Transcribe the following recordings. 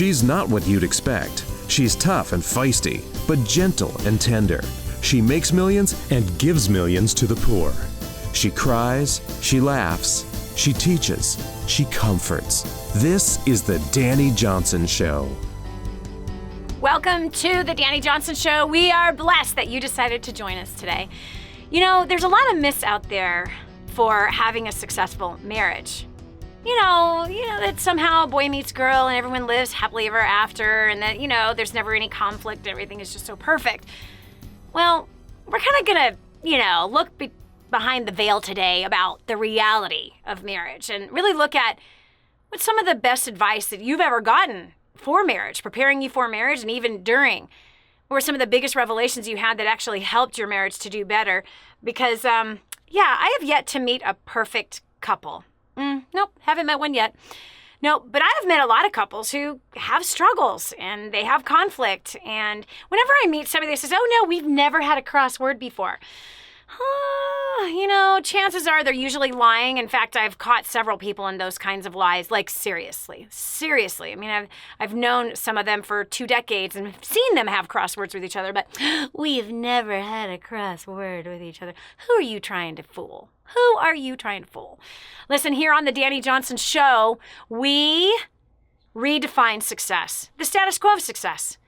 She's not what you'd expect. She's tough and feisty, but gentle and tender. She makes millions and gives millions to the poor. She cries, she laughs, she teaches, she comforts. This is the Dani Johnson Show. Welcome to the Dani Johnson Show. We are blessed that you decided to join us today. You know, there's a lot of myths out there for having a successful marriage. You know that somehow a boy meets girl and everyone lives happily ever after, and that, there's never any conflict, everything is just so perfect. Well, we're kind of gonna, look behind the veil today about the reality of marriage and really look at what's some of the best advice that you've ever gotten for marriage, preparing you for marriage, and even during. What were some of the biggest revelations you had that actually helped your marriage to do better? Because, I have yet to meet a perfect couple. Nope, haven't met one yet. No, but I have met a lot of couples who have struggles and they have conflict. And whenever I meet somebody that says, oh no, we've never had a crossword before. Chances are they're usually lying. In fact, I've caught several people in those kinds of lies, like seriously. I mean, I've known some of them for 2 decades and seen them have crosswords with each other, but we've never had a crossword with each other. Who are you trying to fool? Listen, here on the Dani Johnson Show, we redefine success, the status quo of success.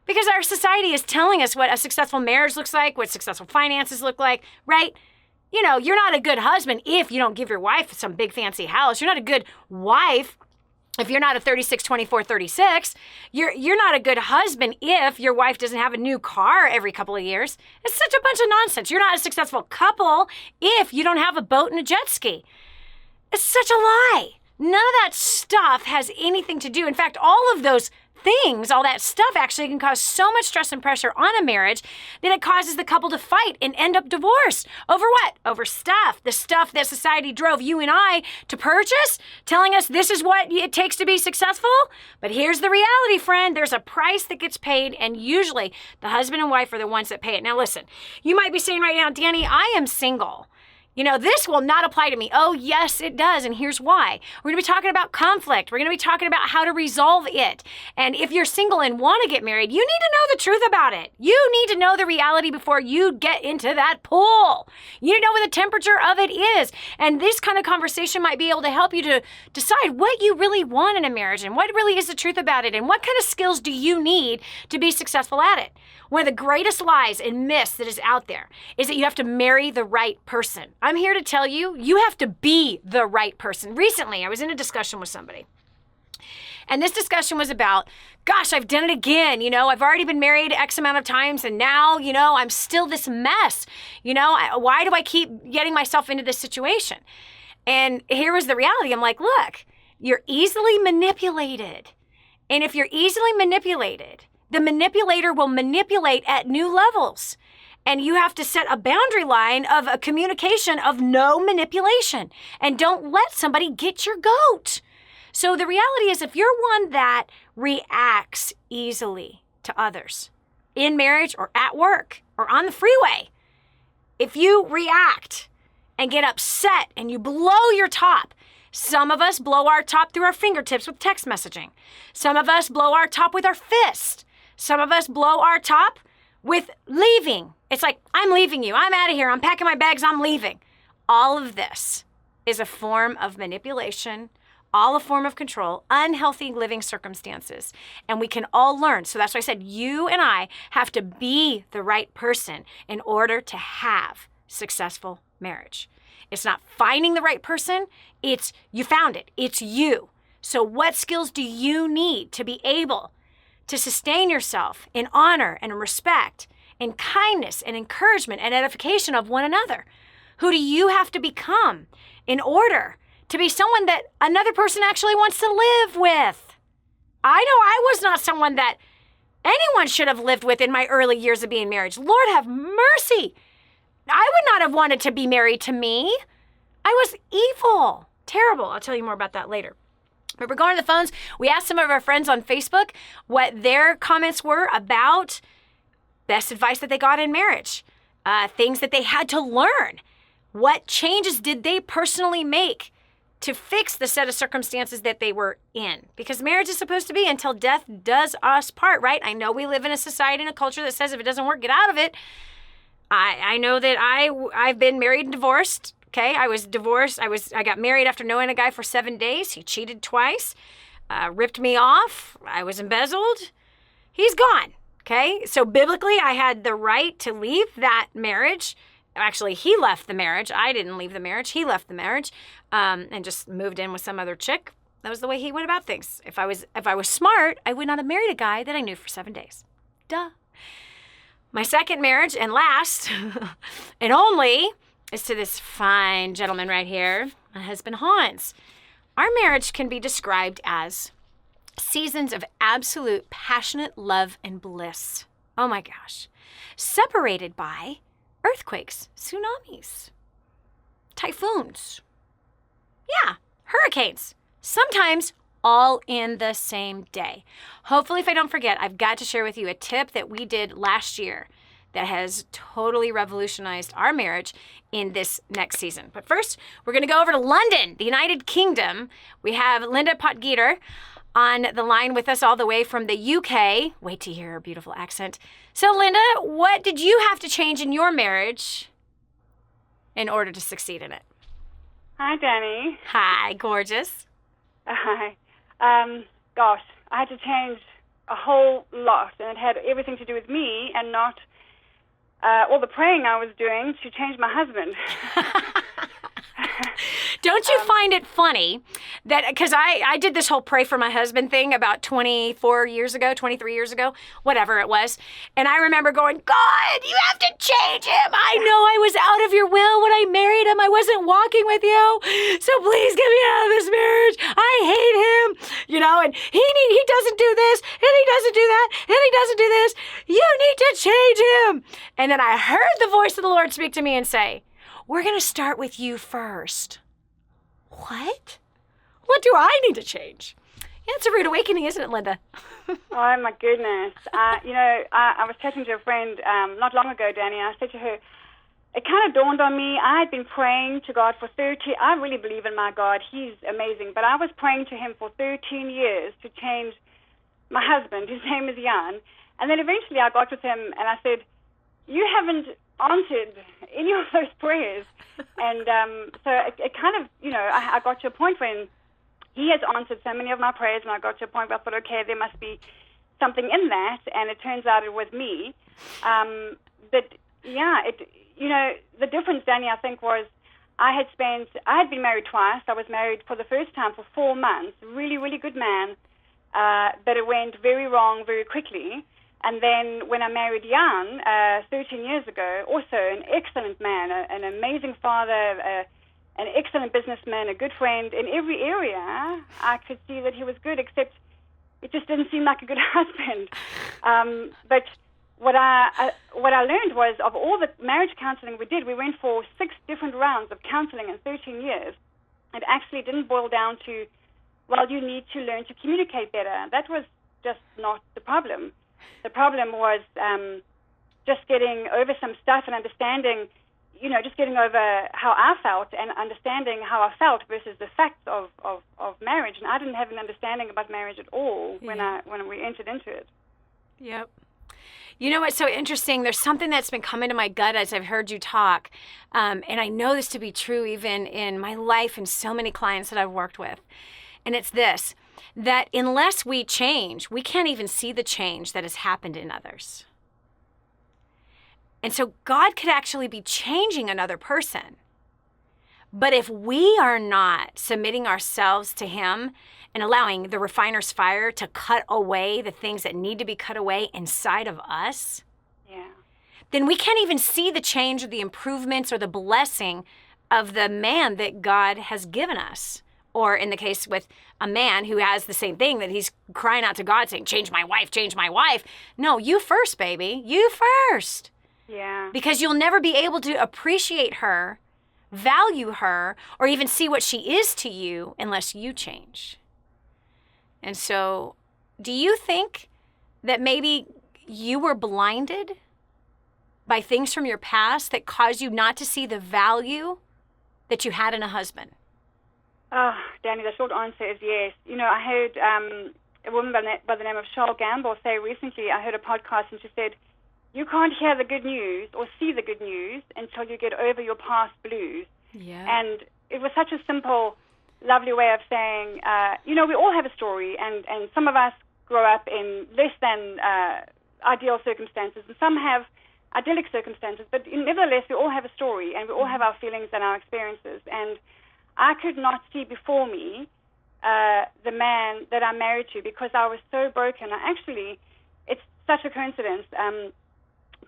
Because our society is telling us what a successful marriage looks like, what successful finances look like, right? You're not a good husband if you don't give your wife some big fancy house. You're not a good wife if you're not a 36, 24, 36. You're not a good husband if your wife doesn't have a new car every couple of years. It's such a bunch of nonsense. You're not a successful couple if you don't have a boat and a jet ski. It's such a lie. None of that stuff has anything to do. In fact, all of those things, all that stuff actually can cause so much stress and pressure on a marriage that it causes the couple to fight and end up divorced. Over what? Over stuff. The stuff that society drove you and I to purchase, telling us this is what it takes to be successful. But here's the reality, friend. There's a price that gets paid, and usually the husband and wife are the ones that pay it. Now listen, you might be saying right now, Dani, I am single. This will not apply to me. Oh, yes, it does. And here's why. We're going to be talking about conflict. We're going to be talking about how to resolve it. And if you're single and want to get married, you need to know the truth about it. You need to know the reality before you get into that pool. You need to know what the temperature of it is. And this kind of conversation might be able to help you to decide what you really want in a marriage and what really is the truth about it and what kind of skills do you need to be successful at it. One of the greatest lies and myths that is out there is that you have to marry the right person. I'm here to tell you, you have to be the right person. Recently, I was in a discussion with somebody. And this discussion was about, gosh, I've done it again. I've already been married X amount of times and now, I'm still this mess. Why do I keep getting myself into this situation? And here was the reality. I'm like, look, you're easily manipulated. And if you're easily manipulated, the manipulator will manipulate at new levels. And you have to set a boundary line of a communication of no manipulation. And don't let somebody get your goat. So the reality is, if you're one that reacts easily to others in marriage or at work or on the freeway, if you react and get upset and you blow your top, some of us blow our top through our fingertips with text messaging. Some of us blow our top with our fist. Some of us blow our top with leaving. It's like, I'm leaving you. I'm out of here. I'm packing my bags. I'm leaving. All of this is a form of manipulation, all a form of control, unhealthy living circumstances. And we can all learn. So that's why I said you and I have to be the right person in order to have successful marriage. It's not finding the right person. It's you found it. It's you. So what skills do you need to be able to sustain yourself in honor and respect, in kindness and encouragement and edification of one another? Who do you have to become in order to be someone that another person actually wants to live with? I know I was not someone that anyone should have lived with in my early years of being married. Lord have mercy. I would not have wanted to be married to me. I was evil. Terrible. I'll tell you more about that later. But we're going to the phones. We asked some of our friends on Facebook what their comments were about best advice that they got in marriage, things that they had to learn. What changes did they personally make to fix the set of circumstances that they were in. Because marriage is supposed to be until death does us part, right? I know we live in a society and a culture that says if it doesn't work, get out of it. I know that I've been married and divorced. Okay, I was divorced. I got married after knowing a guy for 7 days. He cheated twice, ripped me off. I was embezzled. He's gone. Okay, so biblically, I had the right to leave that marriage. Actually, he left the marriage. I didn't leave the marriage. He left the marriage, and just moved in with some other chick. That was the way he went about things. If I was smart, I would not have married a guy that I knew for 7 days. Duh. My second marriage and last, and only, is to this fine gentleman right here, my husband Hans. Our marriage can be described as seasons of absolute passionate love and bliss. Oh my gosh. Separated by earthquakes, tsunamis, typhoons. Yeah, hurricanes. Sometimes all in the same day. Hopefully, if I don't forget, I've got to share with you a tip that we did last year that has totally revolutionized our marriage in this next season. But first, we're going to go over to London, the United Kingdom. We have Linda Potgieter on the line with us all the way from the UK. Wait to hear her beautiful accent. So, Linda, what did you have to change in your marriage in order to succeed in it? Hi, Danny. Hi, gorgeous. Hi. Gosh, I had to change a whole lot, and it had everything to do with me and not all the praying I was doing to change my husband. Don't you find it funny that, because I did this whole pray for my husband thing about 23 years ago, whatever it was. And I remember going, God, you have to change him. I know I was out of your will when I married him. I wasn't walking with you. So please get me out of this marriage. I hate him. And he doesn't do this, and he doesn't do that, and he doesn't do this. You need to change him. And then I heard the voice of the Lord speak to me and say, we're going to start with you first. What? What do I need to change? Yeah, it's a rude awakening, isn't it, Linda? Oh, my goodness. I was chatting to a friend not long ago, Danny. I said to her, it kind of dawned on me. I had been praying to God for I really believe in my God. He's amazing. But I was praying to him for 13 years to change my husband. His name is Jan. And then eventually I got with him and I said, you haven't answered any of those prayers. And so it kind of, I got to a point when he has answered so many of my prayers, and I got to a point where I thought, okay, there must be something in that, and it turns out it was me. But yeah, the difference, Danny, I think was I had been married twice. I was married for the first time for 4 months, really, really good man, but it went very wrong very quickly. And then when I married Jan 13 years ago, also an excellent man, an amazing father, an excellent businessman, a good friend. In every area, I could see that he was good, except it just didn't seem like a good husband. But what I learned was, of all the marriage counseling we did, we went for 6 different rounds of counseling in 13 years. It actually didn't boil down to, well, you need to learn to communicate better. That was just not the problem. The problem was just getting over some stuff and understanding, just getting over how I felt and understanding how I felt versus the facts of marriage. And I didn't have an understanding about marriage at all when we entered into it. Yep. You know what's so interesting? There's something that's been coming to my gut as I've heard you talk. And I know this to be true even in my life and so many clients that I've worked with. And it's this, that unless we change, we can't even see the change that has happened in others. And so God could actually be changing another person. But if we are not submitting ourselves to him and allowing the refiner's fire to cut away the things that need to be cut away inside of us, then we can't even see the change or the improvements or the blessing of the man that God has given us. Or in the case with a man who has the same thing, that he's crying out to God saying, change my wife, change my wife. No, you first, baby. You first. Yeah. Because you'll never be able to appreciate her, value her, or even see what she is to you unless you change. And so, do you think that maybe you were blinded by things from your past that caused you not to see the value that you had in a husband? Oh, Danny, the short answer is yes. You know, I heard a woman by the name of Charlotte Gamble say recently, I heard a podcast, and she said, you can't hear the good news or see the good news until you get over your past blues. Yeah. And it was such a simple, lovely way of saying, you know, we all have a story, and some of us grow up in less than ideal circumstances, and some have idyllic circumstances, but nevertheless, we all have a story, and we all have our feelings and our experiences. And I could not see before me the man that I'm married to because I was so broken. It's such a coincidence.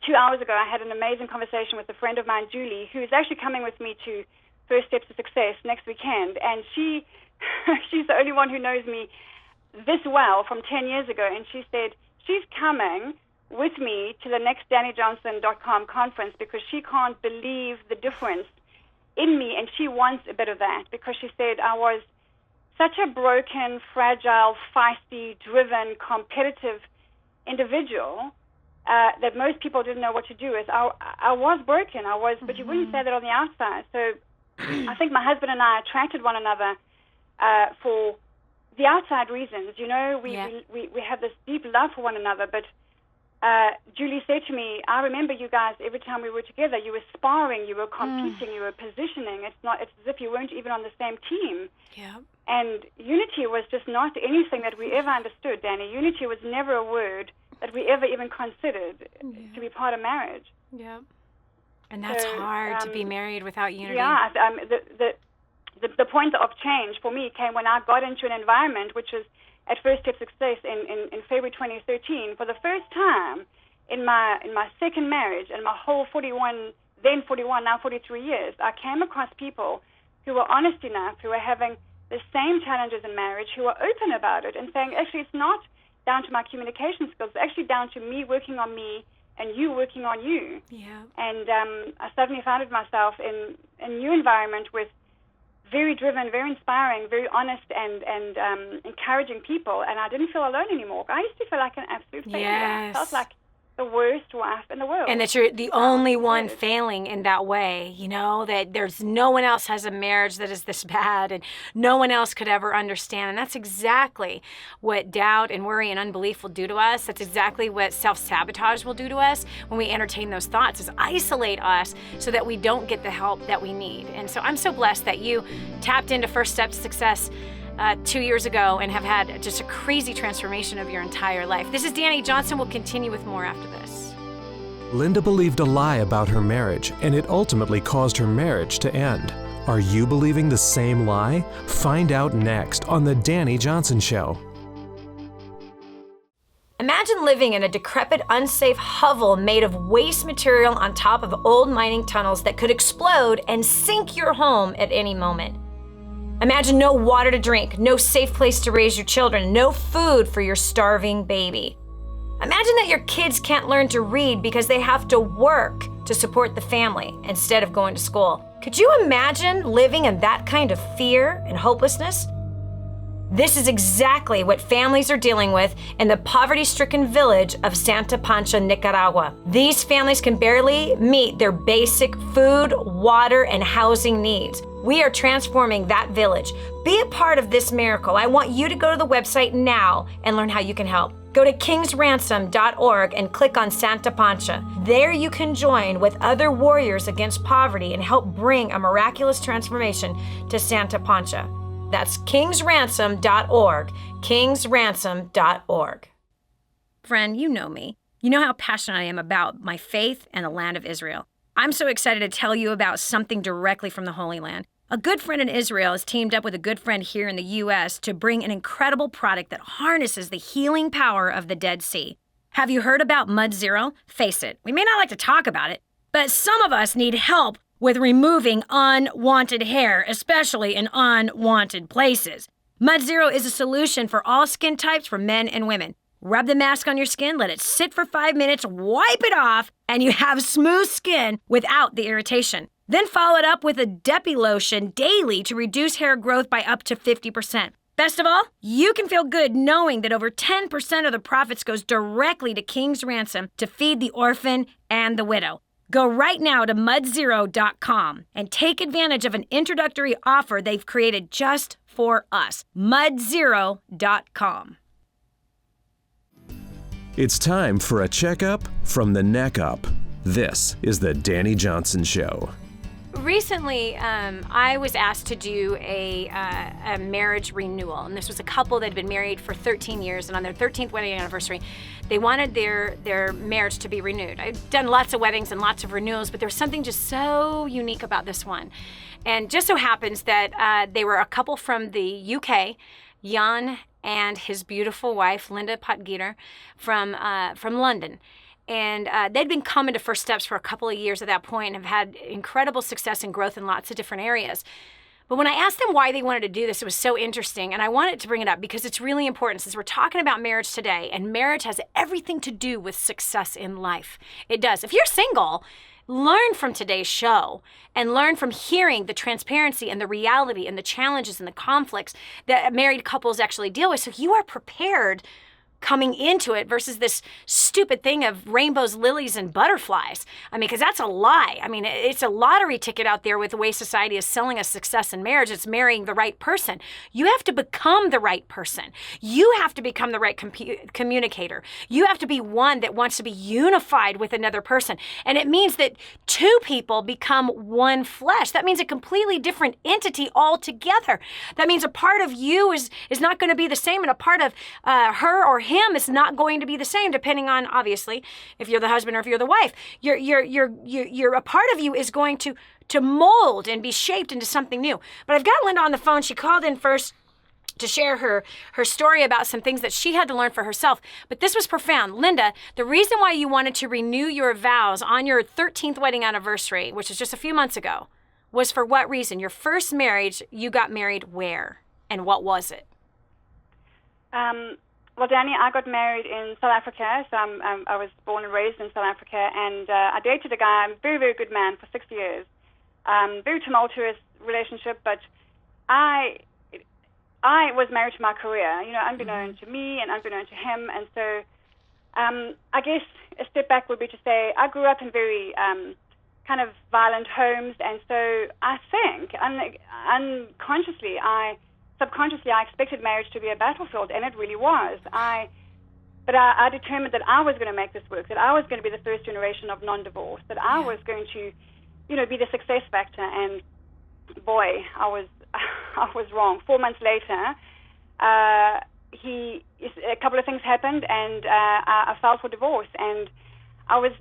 2 hours ago, I had an amazing conversation with a friend of mine, Julie, who is actually coming with me to First Steps to Success next weekend. And she's the only one who knows me this well from 10 years ago. And she said she's coming with me to the next DannyJohnson.com conference because she can't believe the difference in me, and she wants a bit of that because she said I was such a broken, fragile, feisty, driven, competitive individual that most people didn't know what to do with. I was broken. But you wouldn't say that on the outside. So I think my husband and I attracted one another for the outside reasons. You know, we have this deep love for one another, but Julie said to me, I remember you guys, every time we were together, you were sparring, you were competing, you were positioning. It's as if you weren't even on the same team. Yeah. And unity was just not anything that we ever understood, Danny. Unity was never a word that we ever even considered to be part of marriage. Yeah. And that's hard to be married without unity. Yeah. The point of change for me came when I got into an environment which was at First Step Success in February 2013. For the first time in my second marriage and my whole 41, now 43 years, I came across people who were honest enough, who were having the same challenges in marriage, who were open about it and saying, actually, it's not down to my communication skills, it's actually down to me working on me and you working on you. Yeah. And I suddenly found myself in a new environment with very driven, very inspiring, very honest and encouraging people, and I didn't feel alone anymore. I used to feel like an absolute failure. Yes. I felt like the worst wife in the world. And that you're the only one failing in that way, you know, that there's no one else has a marriage that is this bad and no one else could ever understand. And that's exactly what doubt and worry and unbelief will do to us. That's exactly what self-sabotage will do to us when we entertain those thoughts, is isolate us so that we don't get the help that we need. And so I'm so blessed that you tapped into First Step to Success 2 years ago and have had just a crazy transformation of your entire life. This is Danny Johnson. We'll continue with more after this. Linda believed a lie about her marriage, and it ultimately caused her marriage to end. Are you believing the same lie? Find out next on The Danny Johnson Show. Imagine living in a decrepit, unsafe hovel made of waste material on top of old mining tunnels that could explode and sink your home at any moment. Imagine no water to drink, no safe place to raise your children, no food for your starving baby. Imagine that your kids can't learn to read because they have to work to support the family instead of going to school. Could you imagine living in that kind of fear and hopelessness? This is exactly what families are dealing with in the poverty-stricken village of Santa Pancha, Nicaragua. These families can barely meet their basic food, water, and housing needs. We are transforming that village. Be a part of this miracle. I want you to go to the website now and learn how you can help. Go to kingsransom.org and click on Santa Pancha. There you can join with other warriors against poverty and help bring a miraculous transformation to Santa Pancha. That's kingsransom.org, kingsransom.org. Friend, you know me. You know how passionate I am about my faith and the land of Israel. I'm so excited to tell you about something directly from the Holy Land. A good friend in Israel has teamed up with a good friend here in the U.S. to bring an incredible product that harnesses the healing power of the Dead Sea. Have you heard about Mud Zero? Face it, we may not like to talk about it, but some of us need help with removing unwanted hair, especially in unwanted places. Mud Zero is a solution for all skin types for men and women. Rub the mask on your skin, let it sit for 5 minutes, wipe it off, and you have smooth skin without the irritation. Then follow it up with a Depi lotion daily to reduce hair growth by up to 50%. Best of all, you can feel good knowing that over 10% of the profits goes directly to King's Ransom to feed the orphan and the widow. Go right now to mudzero.com and take advantage of an introductory offer they've created just for us. mudzero.com. It's time for a checkup from the neck up. This is the Danny Johnson Show. Recently, I was asked to do a marriage renewal, and this was a couple that had been married for 13 years, and on their 13th wedding anniversary, they wanted their marriage to be renewed. I've done lots of weddings and lots of renewals, but there was something just so unique about this one. And just so happens that they were a couple from the UK, Jan and his beautiful wife, Linda Potgieter, from London. And they'd been coming to First Steps for a couple of years at that point and have had incredible success and growth in lots of different areas. But when I asked them why they wanted to do this, it was so interesting. And I wanted to bring it up because it's really important since we're talking about marriage today. And marriage has everything to do with success in life. It does. If you're single, learn from today's show and learn from hearing the transparency and the reality and the challenges and the conflicts that married couples actually deal with. So you are prepared coming into it versus this stupid thing of rainbows, lilies, and butterflies. I mean, because that's a lie. I mean, it's a lottery ticket out there with the way society is selling us success in marriage. It's marrying the right person. You have to become the right person. You have to become the right communicator. You have to be one that wants to be unified with another person. And it means that two people become one flesh. That means a completely different entity altogether. That means a part of you is not going to be the same, and a part of her or him is not going to be the same, depending on, obviously, if you're the husband or if you're the wife. You're a part of you is going to mold and be shaped into something new. But I've got Linda on the phone. She called in first to share her story about some things that she had to learn for herself. But this was profound. Linda, the reason why you wanted to renew your vows on your 13th wedding anniversary, which is just a few months ago, was for what reason? Your first marriage, you got married where? And what was it? Well, Danny, I got married in South Africa, so I was born and raised in South Africa, and I dated a guy, a very, very good man, for 6 years. Very tumultuous relationship, but I was married to my career, unbeknown to me and unbeknown to him, and so I guess a step back would be to say I grew up in very kind of violent homes, and so I think subconsciously, I expected marriage to be a battlefield, and it really was. But I determined that I was going to make this work, that I was going to be the first generation of non-divorce, that I was going to, be the success factor. And boy, I was wrong. 4 months later, a couple of things happened, and I filed for divorce, and I was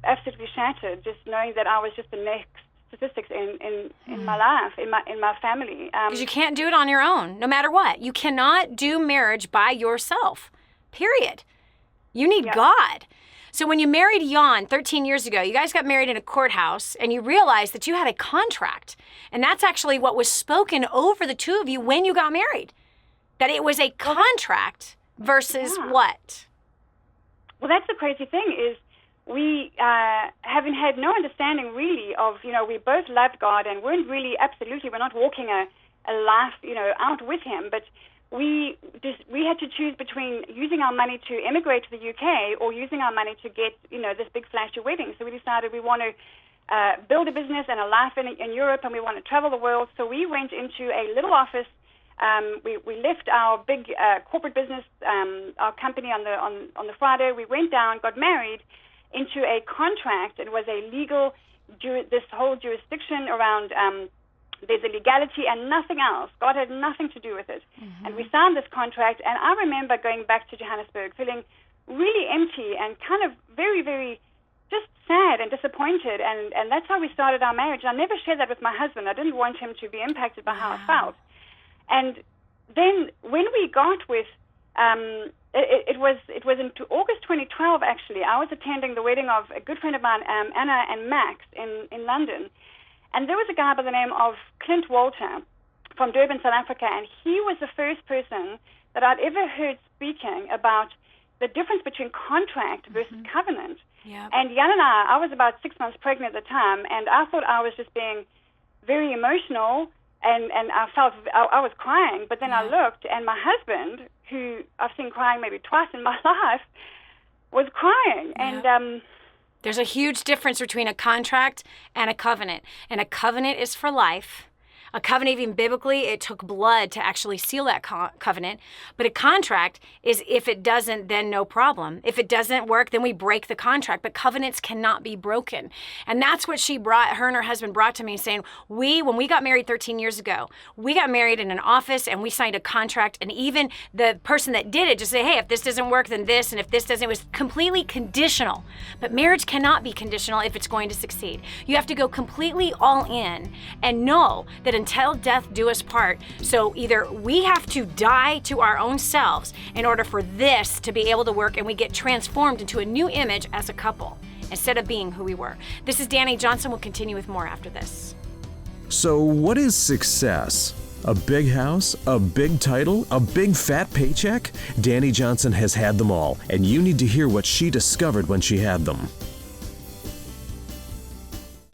absolutely shattered, just knowing that I was just the next statistics in my life, in my family. Because you can't do it on your own, no matter what. You cannot do marriage by yourself, period. You need God. So when you married Jan 13 years ago, you guys got married in a courthouse, and you realized that you had a contract. And that's actually what was spoken over the two of you when you got married, that it was a contract versus what? Well, that's the crazy thing is, we haven't had no understanding really of, we both loved God and we're not walking a life, out with him, but we had to choose between using our money to immigrate to the UK or using our money to get, this big flashy wedding. So we decided we want to build a business and a life in Europe, and we want to travel the world. So we went into a little office. We left our big corporate business, our company on the Friday. We went down, got married, into a contract. It was a legal, this whole jurisdiction around, there's a legality and nothing else. God had nothing to do with it. Mm-hmm. And we signed this contract, and I remember going back to Johannesburg feeling really empty and kind of very, very just sad and disappointed. And that's how we started our marriage. I never shared that with my husband. I didn't want him to be impacted by how I felt. And then when we got with, it was in August 2012, actually. I was attending the wedding of a good friend of mine, Anna and Max, in London. And there was a guy by the name of Clint Walter from Durban, South Africa, and he was the first person that I'd ever heard speaking about the difference between contract versus covenant. Yep. And Jan and I was about 6 months pregnant at the time, and I thought I was just being very emotional, and I felt I was crying. But then I looked, and my husband, who I've seen crying maybe twice in my life, was crying. And There's a huge difference between a contract and a covenant. And a covenant is for life. A covenant, even biblically, it took blood to actually seal that covenant. But a contract is if it doesn't, then no problem. If it doesn't work, then we break the contract. But covenants cannot be broken. And that's what her and her husband brought to me, saying, when we got married 13 years ago, we got married in an office and we signed a contract. And even the person that did it just say, hey, if this doesn't work, then this. And if this doesn't, it was completely conditional. But marriage cannot be conditional if it's going to succeed. You have to go completely all in and know that until death do us part. So either we have to die to our own selves in order for this to be able to work, and we get transformed into a new image as a couple instead of being who we were. This is Danny Johnson. We'll continue with more after this. So, what is success? A big house? A big title? A big fat paycheck? Danny Johnson has had them all, and you need to hear what she discovered when she had them.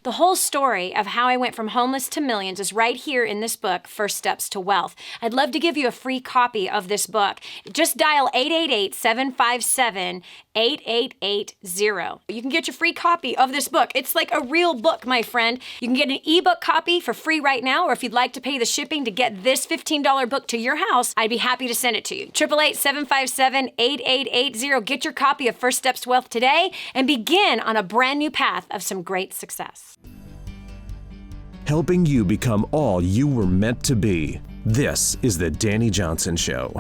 The whole story of how I went from homeless to millions is right here in this book, First Steps to Wealth. I'd love to give you a free copy of this book. Just dial 888-757-8880. You can get your free copy of this book. It's like a real book, my friend. You can get an ebook copy for free right now, or if you'd like to pay the shipping to get this $15 book to your house, I'd be happy to send it to you. 888-757-8880. Get your copy of First Steps to Wealth today and begin on a brand new path of some great success. Helping you become all you were meant to be. This is the Danny Johnson Show.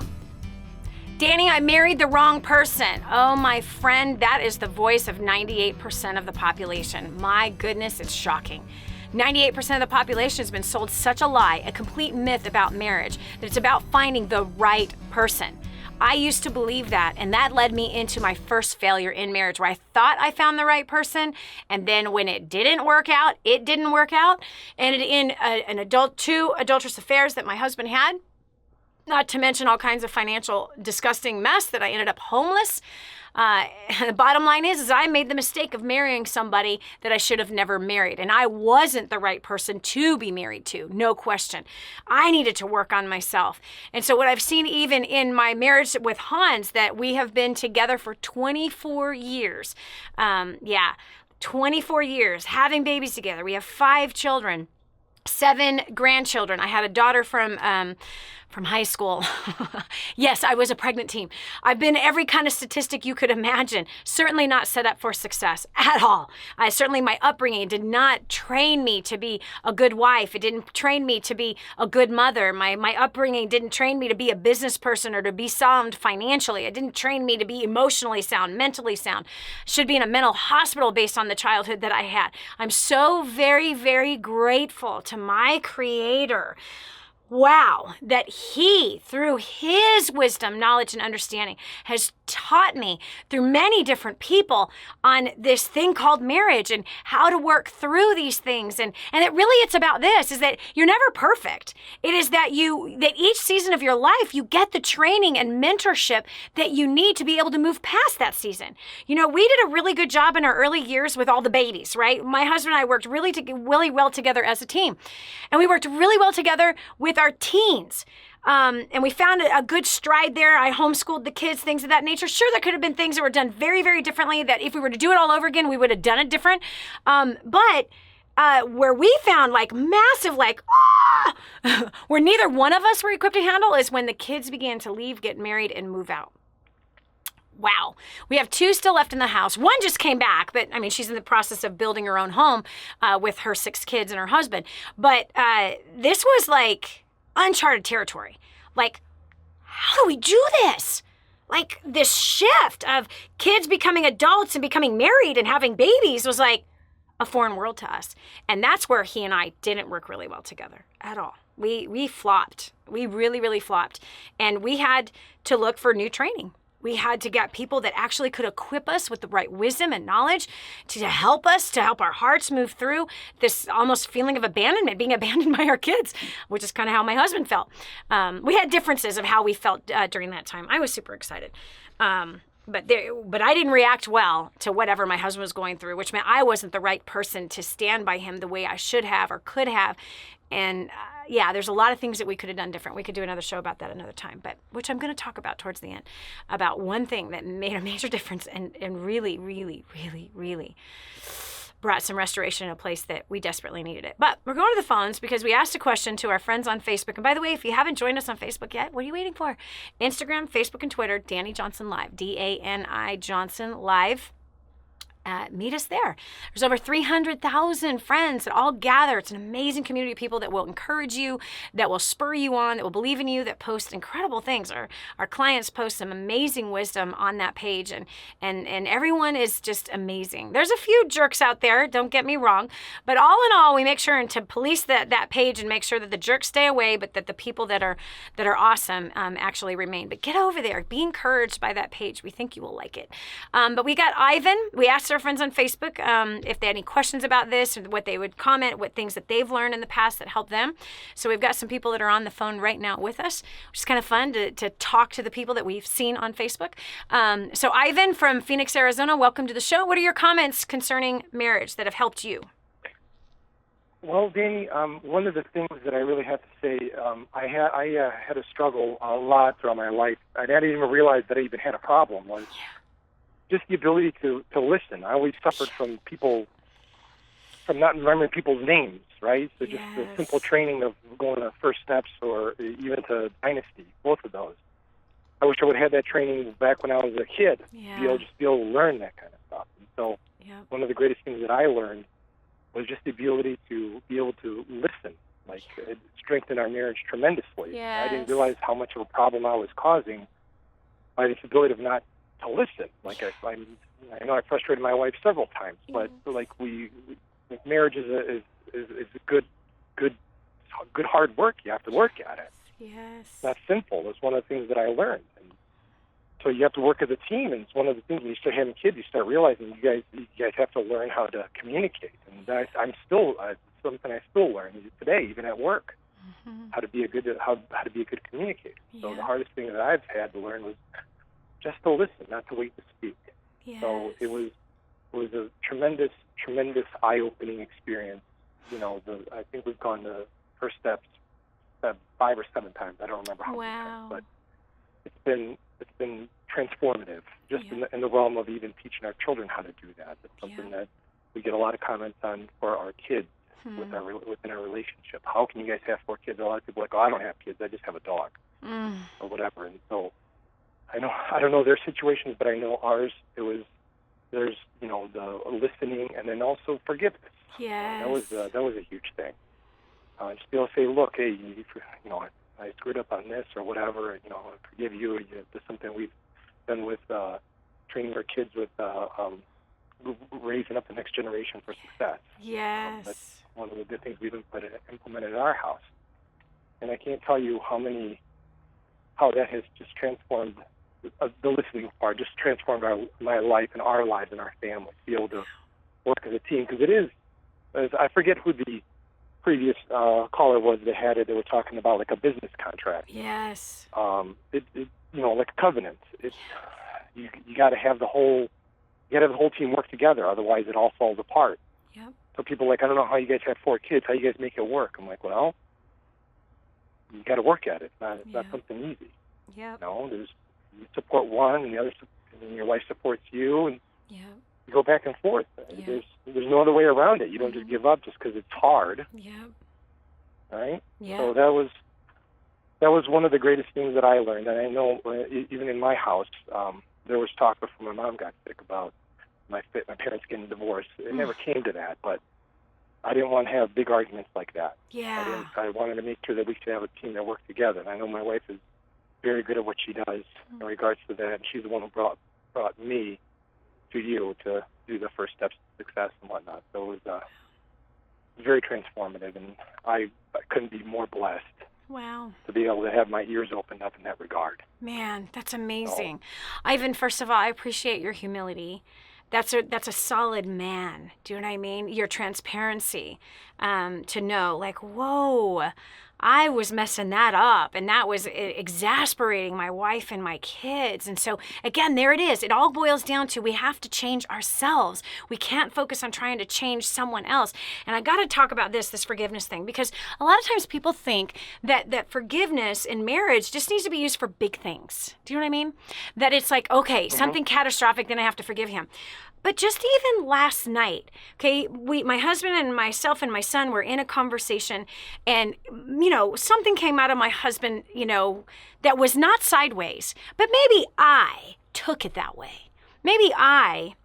Danny, I married the wrong person. Oh, my friend, that is the voice of 98% of the population. My goodness, it's shocking. 98% of the population has been sold such a lie, a complete myth about marriage, that it's about finding the right person. I used to believe that, and that led me into my first failure in marriage, where I thought I found the right person, and then when it didn't work out, it didn't work out. And in two adulterous affairs that my husband had, not to mention all kinds of financial disgusting mess that I ended up homeless. The bottom line is I made the mistake of marrying somebody that I should have never married. And I wasn't the right person to be married to, no question. I needed to work on myself. And so what I've seen even in my marriage with Hans, that we have been together for 24 years. 24 years, having babies together. We have 5 children. 7 grandchildren. I had a daughter from high school. Yes, I was a pregnant teen. I've been every kind of statistic you could imagine. Certainly not set up for success at all. Certainly my upbringing did not train me to be a good wife. It didn't train me to be a good mother. My upbringing didn't train me to be a business person or to be sound financially. It didn't train me to be emotionally sound, mentally sound. Should be in a mental hospital based on the childhood that I had. I'm so very, very grateful to my Creator. Wow, that He, through His wisdom, knowledge, and understanding, has taught me through many different people on this thing called marriage and how to work through these things. And that really it's about this, is that you're never perfect. It is that each season of your life, you get the training and mentorship that you need to be able to move past that season. You know, we did a really good job in our early years with all the babies, right? My husband and I worked really well together as a team. And we worked really well together with our teens. And we found a good stride there. I homeschooled the kids, things of that nature. Sure, there could have been things that were done very, very differently, that if we were to do it all over again, we would have done it different. But where we found massive, where neither one of us were equipped to handle, is when the kids began to leave, get married, and move out. Wow. We have 2 still left in the house. One just came back, but she's in the process of building her own home with her 6 kids and her husband. But this was uncharted territory. How do we do this? This shift of kids becoming adults and becoming married and having babies was a foreign world to us. And that's where he and I didn't work really well together at all. We flopped. We really, really flopped. And we had to look for new training. We had to get people that actually could equip us with the right wisdom and knowledge to help us, to help our hearts move through this almost feeling of abandonment, being abandoned by our kids, which is kind of how my husband felt. We had differences of how we felt during that time. I was super excited. But I didn't react well to whatever my husband was going through, which meant I wasn't the right person to stand by him the way I should have or could have. And yeah, there's a lot of things that we could have done different. We could do another show about that another time, but which I'm going to talk about towards the end, about one thing that made a major difference and really, really, really, really brought some restoration in a place that we desperately needed it. But we're going to the phones because we asked a question to our friends on Facebook. And by the way, if you haven't joined us on Facebook yet, what are you waiting for? Instagram, Facebook, and Twitter, Dani Johnson Live, DANI Johnson Live. Meet us there. There's over 300,000 friends that all gather. It's an amazing community of people that will encourage you, that will spur you on, that will believe in you, that post incredible things. Our clients post some amazing wisdom on that page, and everyone is just amazing. There's a few jerks out there, don't get me wrong, but all in all, we make sure to police that page and make sure that the jerks stay away, but that the people that are awesome actually remain. But get over there, be encouraged by that page. We think you will like it. But we got Ivan. We asked our friends on Facebook if they had any questions about this or what they would comment, what things that they've learned in the past that helped them. So we've got some people that are on the phone right now with us, which is kind of fun to talk to the people that we've seen on Facebook. So Ivan from Phoenix, Arizona, welcome to the show. What are your comments concerning marriage that have helped you? Well, Dani, one of the things that I really have to say, I had a struggle a lot throughout my life. I didn't even realize that I even had a problem. Was just the ability to listen. I always suffered from not remembering people's names, right? So just the simple training of going to First Steps or even to Dynasty, both of those. I wish I would have had that training back when I was a kid, to be able to learn that kind of stuff. And so one of the greatest things that I learned was just the ability to be able to listen. Like, it strengthened our marriage tremendously. Yes. I didn't realize how much of a problem I was causing by this ability of not to listen. Like, I know I frustrated my wife several times, but like marriage is a good hard work. You have to work at it. Yes. It's not simple. It's one of the things that I learned. And so you have to work as a team, and it's one of the things when you start having kids, you start realizing you guys have to learn how to communicate. And I'm still something I still learn today, even at work, how to be a good communicator. So the hardest thing that I've had to learn was just to listen, not to wait to speak. Yes. So it was a tremendous eye-opening experience. I think we've gone to First Steps 5 or 7 times. I don't remember how many times, but it's been transformative, just in the realm of even teaching our children how to do that. It's something that we get a lot of comments on for our kids within our relationship. How can you guys have 4 kids? A lot of people are like, oh, I don't have kids. I just have a dog or whatever. And so I don't know their situations, but I know ours. There's the listening and then also forgiveness. Yes. That was a huge thing. Just be able to say, look, hey, I screwed up on this or whatever. I forgive you. This is something we've done with training our kids with raising up the next generation for success. Yes. That's one of the good things we've implemented in our house. And I can't tell you how that has just transformed the listening part, just transformed my life and our lives and our family to be able to work as a team. Because it is, I forget who the previous caller was that had it. They were talking about like a business contract. Yes. Like a covenant. It's you got to have the whole team work together. Otherwise, it all falls apart. Yep. So people are like, I don't know how you guys have 4 kids. How you guys make it work? I'm like, well, you got to work at it. It's not something easy. Yep. You support one, and and your wife supports you, and you go back and forth. There's no other way around it. You don't just give up just because it's hard. Yeah. Right. Yeah. So that was one of the greatest things that I learned. And I know even in my house, there was talk before my mom got sick about my parents getting divorced. It never came to that, but I didn't want to have big arguments like that. Yeah. I wanted to make sure that we could have a team that worked together. And I know my wife is very good at what she does in regards to that. And she's the one who brought me to you to do the First Steps to success and whatnot. So it was very transformative, and I couldn't be more blessed. Wow. To be able to have my ears opened up in that regard. Man, that's amazing. Ivan, first of all, I appreciate your humility. That's a solid man. Do you know what I mean? Your transparency, to know, like, whoa, I was messing that up, and that was exasperating my wife and my kids. And so, again, there it is. It all boils down to we have to change ourselves. We can't focus on trying to change someone else. And I got to talk about this forgiveness thing, because a lot of times people think that forgiveness in marriage just needs to be used for big things. Do you know what I mean? That it's like, okay, something catastrophic, then I have to forgive him. But just even last night, okay, my husband and myself and my son were in a conversation, and, something came out of my husband, that was not sideways, but maybe I took it that way. Maybe I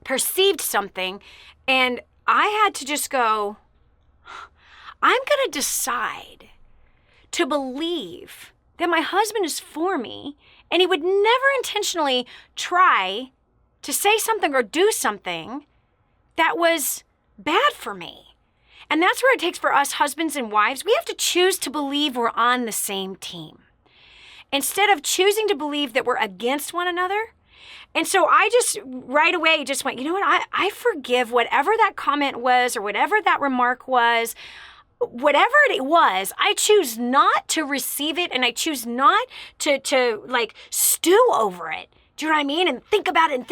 perceived something, and I had to just go, I'm going to decide to believe that my husband is for me, and he would never intentionally try to say something or do something that was bad for me. And that's where it takes for us husbands and wives. We have to choose to believe we're on the same team instead of choosing to believe that we're against one another. And so I just right away just went, you know what? I forgive whatever that comment was or whatever that remark was. Whatever it was, I choose not to receive it, and I choose not to like stew over it. Do you know what I mean? And think about it, and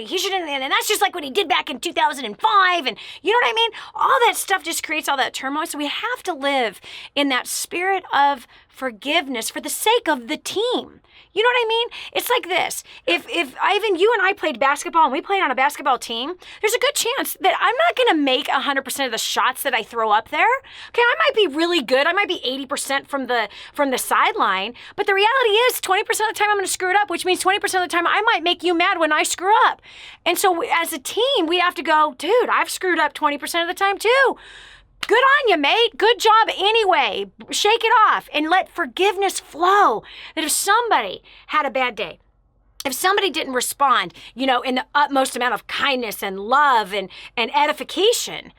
he shouldn't, and that's just like what he did back in 2005, and you know what I mean? All that stuff just creates all that turmoil. So we have to live in that spirit of forgiveness for the sake of the team. You know what I mean? It's like this. If Ivan, you and I played basketball and we played on a basketball team, there's a good chance that I'm not going to make 100% of the shots that I throw up there. Okay, I might be really good. I might be 80% from the sideline, but the reality is 20% of the time I'm going to screw it up, which means 20% of the time I might make you mad when I screw up. And so as a team, we have to go, dude, I've screwed up 20% of the time too. Good on you, mate. Good job anyway. Shake it off and let forgiveness flow. That if somebody had a bad day, if somebody didn't respond, in the utmost amount of kindness and love and edification,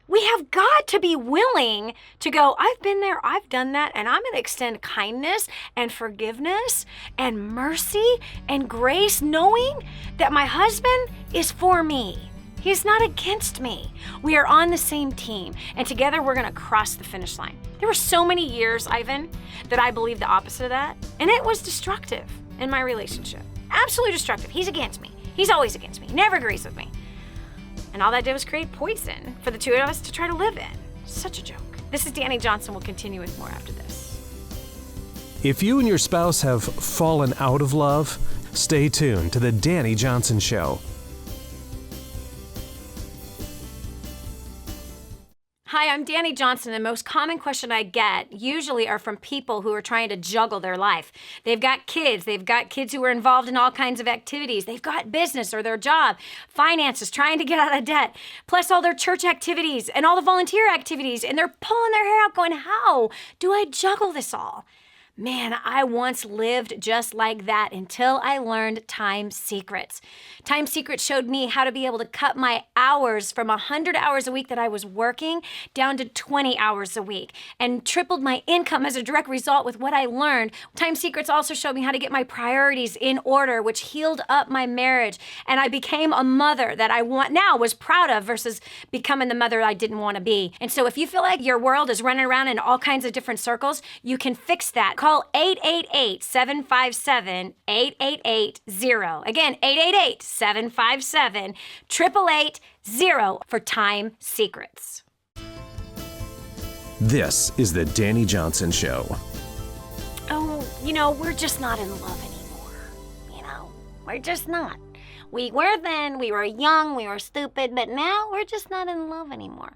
we have got to be willing to go, I've been there, I've done that, and I'm going to extend kindness and forgiveness and mercy and grace, knowing that my husband is for me. He's not against me. We are on the same team, and together we're going to cross the finish line. There were so many years, Ivan, that I believed the opposite of that, and it was destructive in my relationship. Absolutely destructive. He's against me. He's always against me. He never agrees with me. And all that did was create poison for the two of us to try to live in. Such a joke. This is Danny Johnson. We'll continue with more after this. If you and your spouse have fallen out of love, stay tuned to The Danny Johnson Show. Hi, I'm Danny Johnson. The most common question I get usually are from people who are trying to juggle their life. They've got kids who are involved in all kinds of activities. They've got business or their job, finances, trying to get out of debt, plus all their church activities and all the volunteer activities, and they're pulling their hair out going, how do I juggle this all? Man, I once lived just like that until I learned Time Secrets. Time Secrets showed me how to be able to cut my hours from 100 hours a week that I was working down to 20 hours a week and tripled my income as a direct result with what I learned. Time Secrets also showed me how to get my priorities in order, which healed up my marriage. And I became a mother that I was proud of versus becoming the mother I didn't want to be. And so if you feel like your world is running around in all kinds of different circles, you can fix that. Call 888-757-8880. Again, 888-757-8880 for Time Secrets. This is The Danny Johnson Show. Oh, we're just not in love anymore. We're just not. We were then, we were young, we were stupid, but now we're just not in love anymore.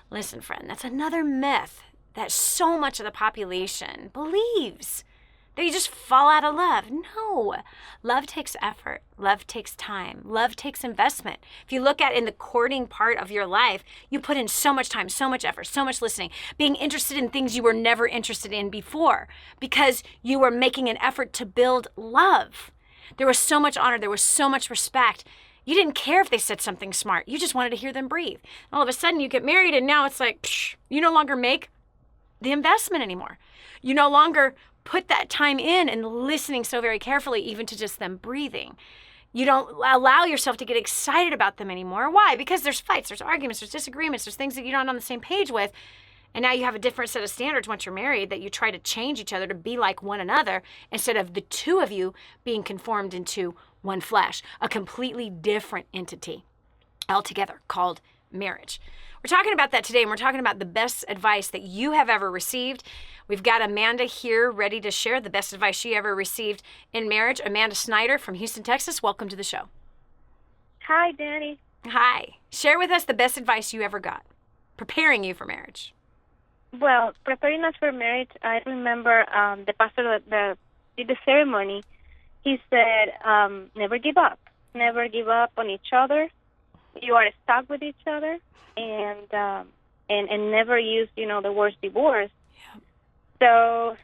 Listen, friend, that's another myth that so much of the population believes, that you just fall out of love. No. Love takes effort. Love takes time. Love takes investment. If you look at in the courting part of your life, you put in so much time, so much effort, so much listening, being interested in things you were never interested in before because you were making an effort to build love. There was so much honor. There was so much respect. You didn't care if they said something smart. You just wanted to hear them breathe. All of a sudden, you get married, and now it's like, you no longer make the investment anymore. You no longer put that time in and listening so very carefully, even to just them breathing. You don't allow yourself to get excited about them anymore. Why? Because there's fights, there's arguments, there's disagreements, there's things that you're not on the same page with. And now you have a different set of standards once you're married that you try to change each other to be like one another instead of the two of you being conformed into one flesh, a completely different entity altogether called marriage. We're talking about that today, and we're talking about the best advice that you have ever received. We've got Amanda here ready to share the best advice she ever received in marriage. Amanda Snyder from Houston, Texas. Welcome to the show. Hi, Danny. Hi. Share with us the best advice you ever got, preparing you for marriage. Well, preparing us for marriage, I remember the pastor that did the ceremony. He said, never give up. Never give up on each other. You are stuck with each other, and never use, the word divorce. Yeah. So,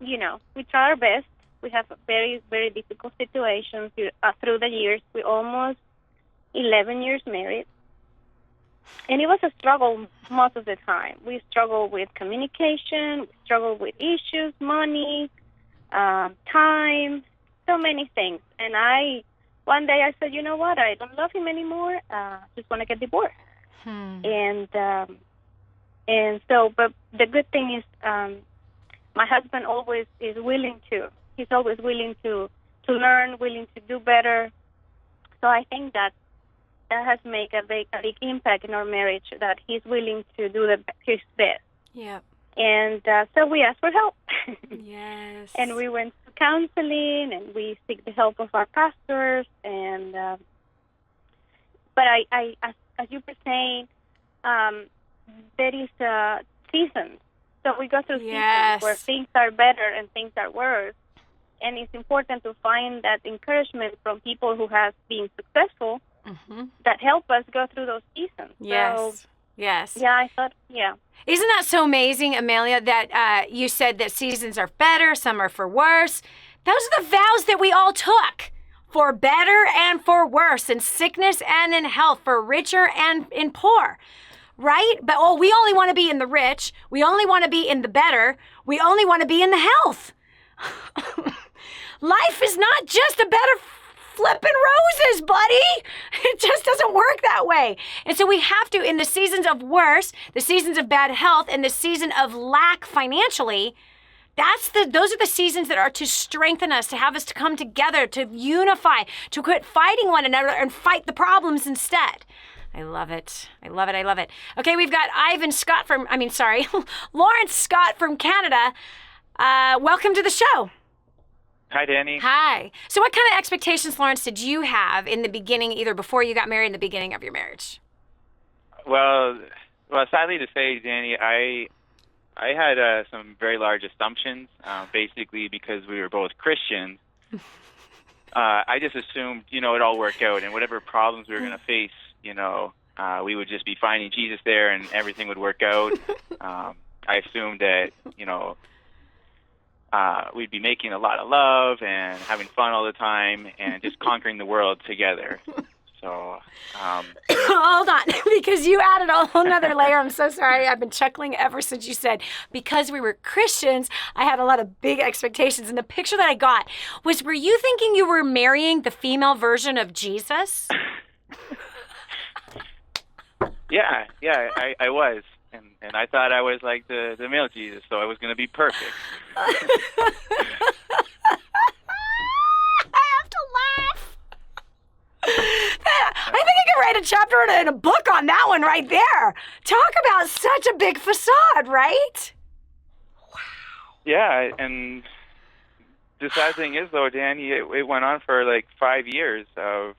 we try our best. We have very, very difficult situations through the years. We're almost 11 years married. And it was a struggle most of the time. We struggled with communication, we struggled with issues, money, time, so many things. And one day I said, you know what, I don't love him anymore. Just want to get divorced. And so, but the good thing is, my husband always is willing to. He's always willing to learn, willing to do better. So I think that has made a big impact in our marriage, that he's willing to do his best. Yeah. And so we asked for help. Yes. And we went to counseling, and we seek the help of our pastors. And but I as you were saying, there is a season. So we go through seasons where things are better and things are worse. And it's important to find that encouragement from people who have been successful that help us go through those seasons. Yes. So, yes. Yeah, I thought, yeah. Isn't that so amazing, Amelia, that you said that seasons are better, some are for worse? Those are the vows that we all took. For better and for worse, in sickness and in health, for richer and in poor. Right? But we only want to be in the rich. We only want to be in the better. We only want to be in the health. Life is not just a bed of flipping roses, buddy. It just doesn't work that way. And so we have to, in the seasons of worse, the seasons of bad health, and the season of lack financially, those are the seasons that are to strengthen us, to have us to come together, to unify, to quit fighting one another and fight the problems instead. I love it. I love it. I love it. Okay, we've got Lawrence Scott from Canada. Welcome to the show. Hi, Danny. Hi. So what kind of expectations, Lawrence, did you have in the beginning, either before you got married, in the beginning of your marriage? Well, sadly to say, Danny, I had some very large assumptions, basically because we were both Christians. I just assumed, it'd all work out, and whatever problems we were going to face, we would just be finding Jesus there and everything would work out. I assumed that, we'd be making a lot of love and having fun all the time and just conquering the world together. So, hold on, because you added a whole nother layer. I'm so sorry. I've been chuckling ever since you said, because we were Christians, I had a lot of big expectations. And the picture that I got was, were you thinking you were marrying the female version of Jesus? Yeah, I was. And I thought I was like the male Jesus, so I was going to be perfect. I have to laugh. I think I could write a chapter in a book on that one right there. Talk about such a big facade, right? Wow. Yeah, and the sad thing is, though, Danny, it went on for like 5 years of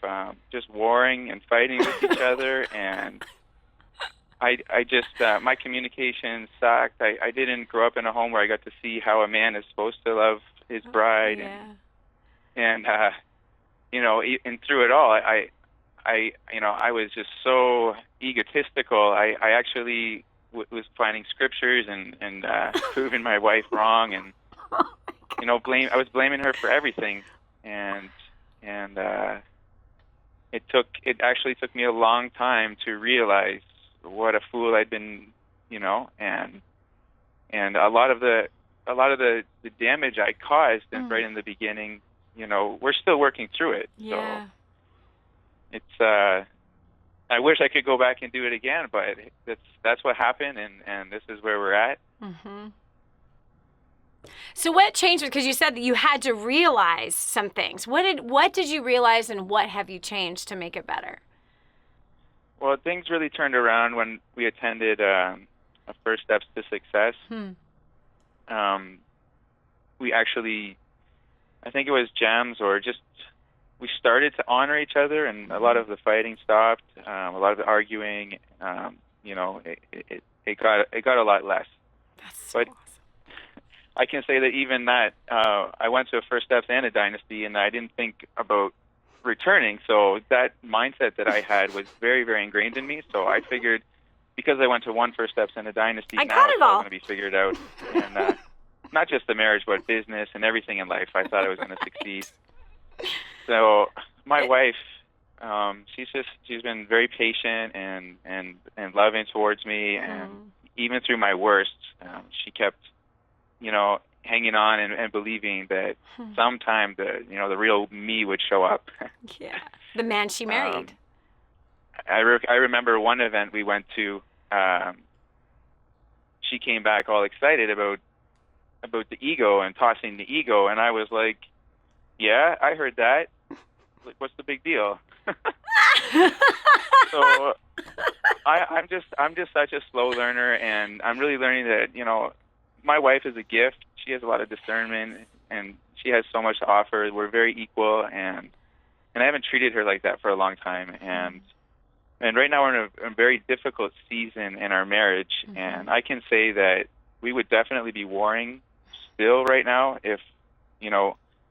just warring and fighting with each other, and I just, my communication sucked. I didn't grow up in a home where I got to see how a man is supposed to love his bride. Yeah. And and through it all, I was just so egotistical. I actually was finding scriptures and proving my wife wrong, and I was blaming her for everything, and it actually took me a long time to realize what a fool I'd been, and a lot of the damage I caused right in the beginning, we're still working through it. Yeah. So it's I wish I could go back and do it again, but that's what happened, and this is where we're at. Mm-hmm. So what changed? Because you said that you had to realize some things. What did you realize, and what have you changed to make it better? Well, things really turned around when we attended a First Steps to Success. We actually, I think it was jams, or just we started to honor each other, and a lot of the fighting stopped. A lot of the arguing, it got a lot less. That's so awesome. I can say that even that, I went to a First Steps and a Dynasty, and I didn't think about returning. So that mindset that I had was very, very ingrained in me. So I figured, because I went to one First Steps and a Dynasty, now it's all going to be figured out. And not just the marriage, but business and everything in life. I thought I was going to succeed. So my wife, she's been very patient and loving towards me, and even through my worst, she kept, hanging on and believing that sometime the real me would show up. Yeah, the man she married. I remember one event we went to. She came back all excited about the ego and tossing the ego, and I was like, "Yeah, I heard that. Like, what's the big deal?" So I'm just such a slow learner, and I'm really learning that my wife is a gift. She has a lot of discernment, and she has so much to offer. We're very equal, and I haven't treated her like that for a long time. And right now we're in a very difficult season in our marriage, and I can say that we would definitely be warring still right now if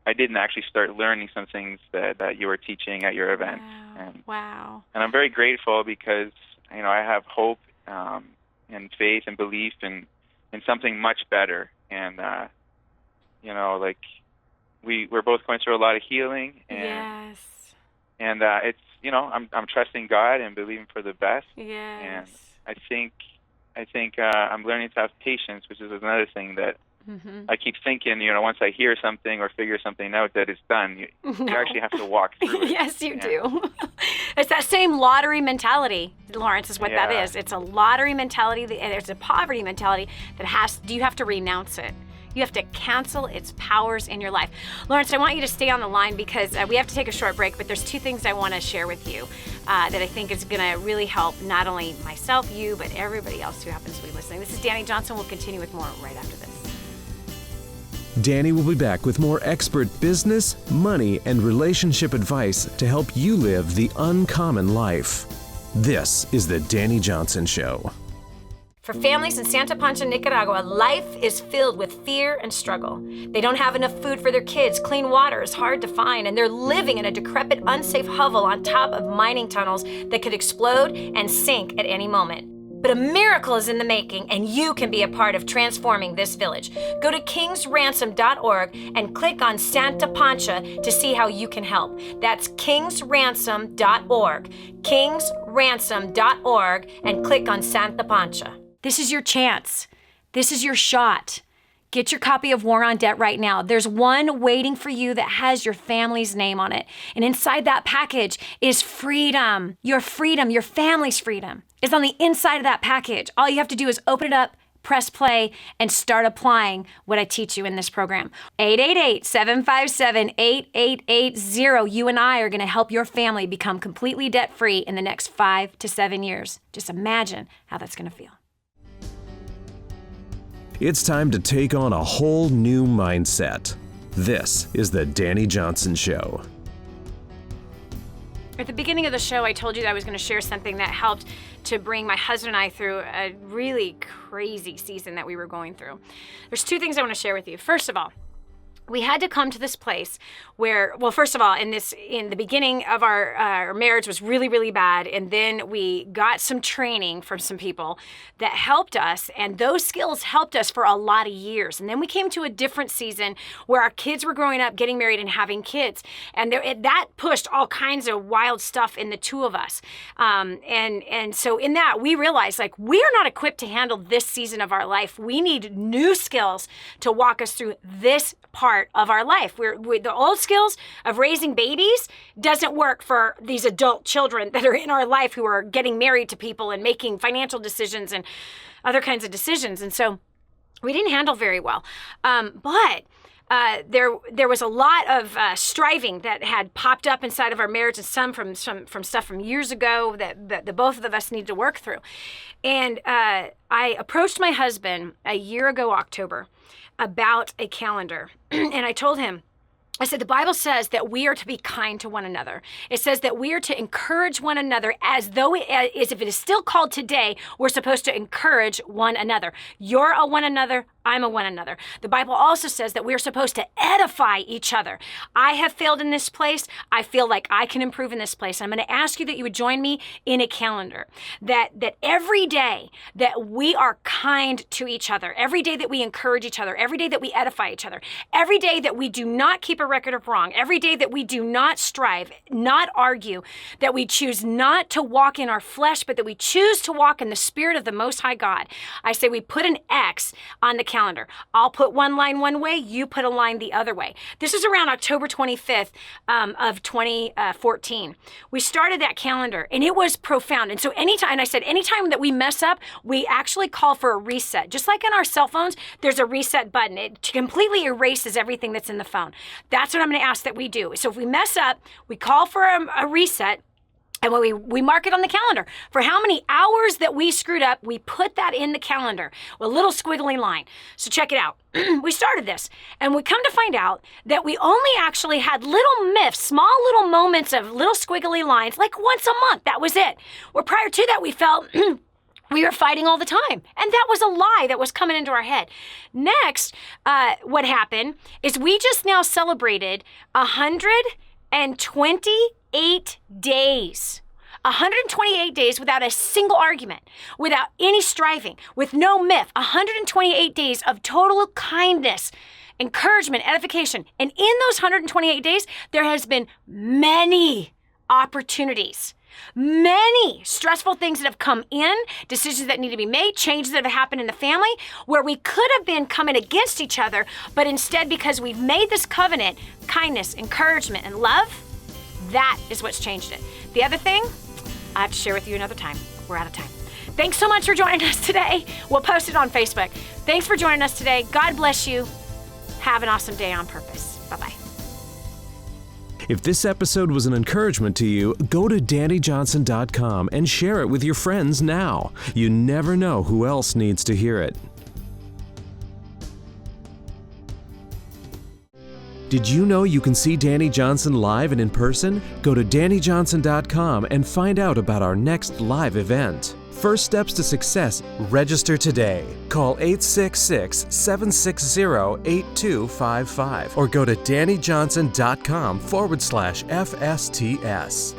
I didn't actually start learning some things that you were teaching at your event. Wow. And I'm very grateful because I have hope and faith and belief in something much better. And we're both going through a lot of healing, and it's I'm trusting God and believing for the best. And I think I'm learning to have patience, which is another thing that I keep thinking, once I hear something or figure something out, that it's done. You actually have to walk through it. Yes, you do. It's that same lottery mentality, Lawrence, is what that is. It's a lottery mentality. There's a poverty mentality that you have to renounce it. You have to cancel its powers in your life. Lawrence, I want you to stay on the line because we have to take a short break, but there's two things I want to share with you that I think is going to really help not only myself, you, but everybody else who happens to be listening. This is Danny Johnson. We'll continue with more right after this. Danny will be back with more expert business, money, and relationship advice to help you live the uncommon life. This is The Danny Johnson Show. For families in Santa Pancha, Nicaragua, life is filled with fear and struggle. They don't have enough food for their kids, clean water is hard to find, and they're living in a decrepit, unsafe hovel on top of mining tunnels that could explode and sink at any moment. But a miracle is in the making, and you can be a part of transforming this village. Go to kingsransom.org and click on Santa Pancha to see how you can help. That's kingsransom.org, kingsransom.org, and click on Santa Pancha. This is your chance. This is your shot. Get your copy of War on Debt right now. There's one waiting for you that has your family's name on it. And inside that package is freedom. Your freedom, your family's freedom is on the inside of that package. All you have to do is open it up, press play, and start applying what I teach you in this program. 888-757-8880. You and I are going to help your family become completely debt-free in the next 5 to 7 years. Just imagine how that's going to feel. It's time to take on a whole new mindset. This is The Danny Johnson Show. At the beginning of the show, I told you that I was going to share something that helped to bring my husband and I through a really crazy season that we were going through. There's two things I want to share with you. First of all, we had to come to this place where, well, first of all, in the beginning of our marriage was really, really bad. And then we got some training from some people that helped us. And those skills helped us for a lot of years. And then we came to a different season where our kids were growing up, getting married and having kids. And that pushed all kinds of wild stuff in the two of us. And so in that, we realized we are not equipped to handle this season of our life. We need new skills to walk us through this part part of our life. The old skills of raising babies doesn't work for these adult children that are in our life who are getting married to people and making financial decisions and other kinds of decisions. And so we didn't handle very well. But there was a lot of striving that had popped up inside of our marriage, and some from stuff from years ago that the both of us need to work through. And I approached my husband a year ago, October, about a calendar, and I told him, I said, the Bible says that we are to be kind to one another. It says that we are to encourage one another as though if it is still called today, we're supposed to encourage one another. You're a one another. I'm a one another. The Bible also says that we're supposed to edify each other. I have failed in this place. I feel like I can improve in this place. I'm going to ask you that you would join me in a calendar, that every day that we are kind to each other, every day that we encourage each other, every day that we edify each other, every day that we do not keep a record of wrong, every day that we do not strive, not argue, that we choose not to walk in our flesh, but that we choose to walk in the Spirit of the Most High God. I say we put an X on the calendar. I'll put one line one way, you put a line the other way. This is around October 25th of 2014. We started that calendar, and it was profound. And so anytime that we mess up, we actually call for a reset. Just like on our cell phones, there's a reset button. It completely erases everything that's in the phone. That's what I'm going to ask that we do. So if we mess up, we call for a reset. And when we mark it on the calendar, for how many hours that we screwed up, we put that in the calendar with a little squiggly line. So check it out. We started this, and we come to find out that we only actually had little miffs, small little moments of little squiggly lines, like once a month. That was it. Where prior to that, we felt we were fighting all the time. And that was a lie that was coming into our head. Next, what happened is we just now celebrated 128 days. 128 days without a single argument, without any striving, with no myth. 128 days of total kindness, encouragement, edification. And in those 128 days, there has been many opportunities. Many stressful things that have come in, decisions that need to be made, changes that have happened in the family, where we could have been coming against each other, but instead, because we've made this covenant, kindness, encouragement, and love, that is what's changed it. The other thing, I have to share with you another time. We're out of time. Thanks so much for joining us today. We'll post it on Facebook. Thanks for joining us today. God bless you. Have an awesome day on purpose. Bye-bye. If this episode was an encouragement to you, go to DannyJohnson.com and share it with your friends now. You never know who else needs to hear it. Did you know you can see Danny Johnson live and in person? Go to DannyJohnson.com and find out about our next live event. First Steps to Success. Register today. Call 866-760-8255 or go to DannyJohnson.com/FSTS.